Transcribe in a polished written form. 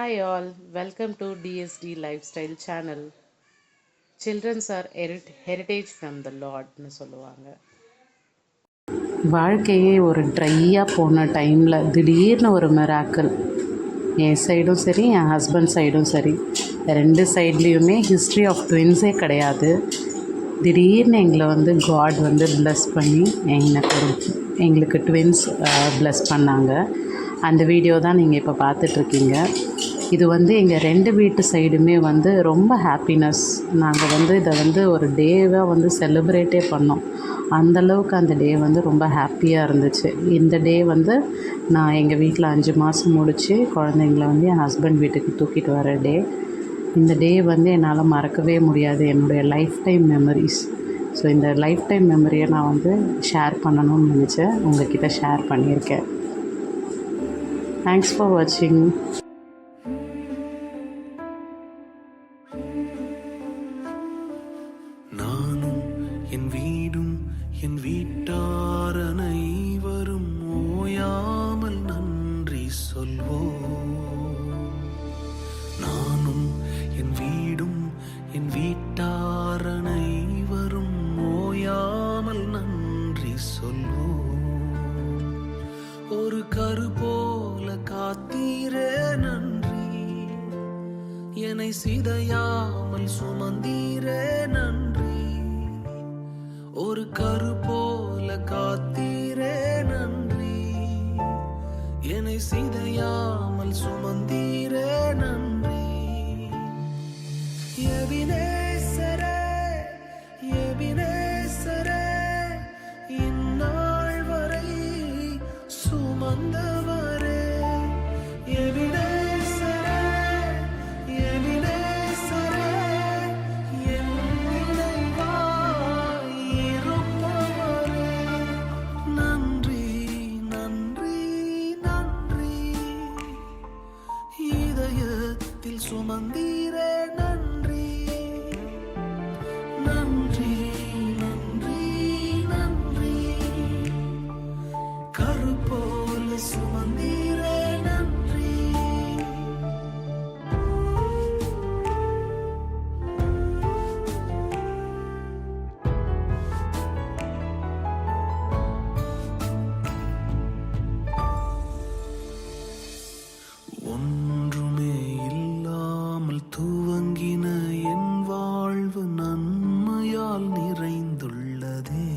Hi all, welcome to DSD Lifestyle Channel. Children are heritage from the Lordனு சொல்லுவாங்க. வாழ்க்கையே ஒரு ட்ரையாக போன டைமில் திடீர்னு ஒரு மிராக்கிள் என் சைடும் சரி என் ஹஸ்பண்ட் சைடும் சரி ரெண்டு சைட்லேயுமே ஹிஸ்ட்ரி ஆஃப் ட்வின்ஸே கிடையாது. திடீர்னு எங்களை வந்து காட் வந்து ப்ளஸ் பண்ணி எங்களுக்கு ட்வின்ஸ் ப்ளஸ் பண்ணாங்க. அந்த வீடியோ தான் நீங்கள் இப்போ பார்த்துட்ருக்கீங்க. இது வந்து எங்கள் ரெண்டு வீட்டு சைடுமே வந்து ரொம்ப ஹாப்பினஸ். நாங்கள் வந்து இதை வந்து ஒரு டேவாக வந்து செலிப்ரேட்டே பண்ணோம். அந்தளவுக்கு அந்த டே வந்து ரொம்ப ஹாப்பியாக இருந்துச்சு. இந்த டே வந்து நான் எங்கள் வீட்டில் 5 மாதம் முடித்து குழந்தைங்கள வந்து என் ஹஸ்பண்ட் வீட்டுக்கு தூக்கிட்டு வர டே. இந்த டே வந்து என்னால் மறக்கவே முடியாது. என்னுடைய லைஃப் டைம் மெமரிஸ். ஸோ இந்த லைஃப் டைம் மெமரியை நான் வந்து ஷேர் பண்ணணும்னு நினச்சேன். உங்கள்கிட்ட ஷேர் பண்ணியிருக்கேன். தேங்க்ஸ் ஃபார் வாட்சிங். நானும் என் வீடும் என் வீட்டார் அனைவரும் ஓயாமல் நன்றி சொல்வோம். நானும் என் வீடும் என் வீட்டார் அனைவரும் ஓயாமல் நன்றி சொல்வோம். ஒரு கரு போல காத்தீரே நன்றி, என்னை சிதையாமல் சுமந்தீரே நன்றி. ஒரு கரு போல காத்தீரே நன்றி, என்னை சிதையாமல் சுமந்தீரே நன்றி. எபினேசரே எபினேசரே, இந்நாள் வரை சுமந்தவரே. எபினேசரே எபினேசரே, என் நினைவாய் இருப்பவரே. நன்றி நன்றி நன்றி, இதயத்தில் சுமந்தீரே நன்றி. நன்றி நன்றி நன்றி, கரு போல சுமந்தீரே நன்றி. ஒன்றுமே இல்லாமல் துவங்கின என் வாழ்வு நன்மையால் நிறைந்துள்ளதே.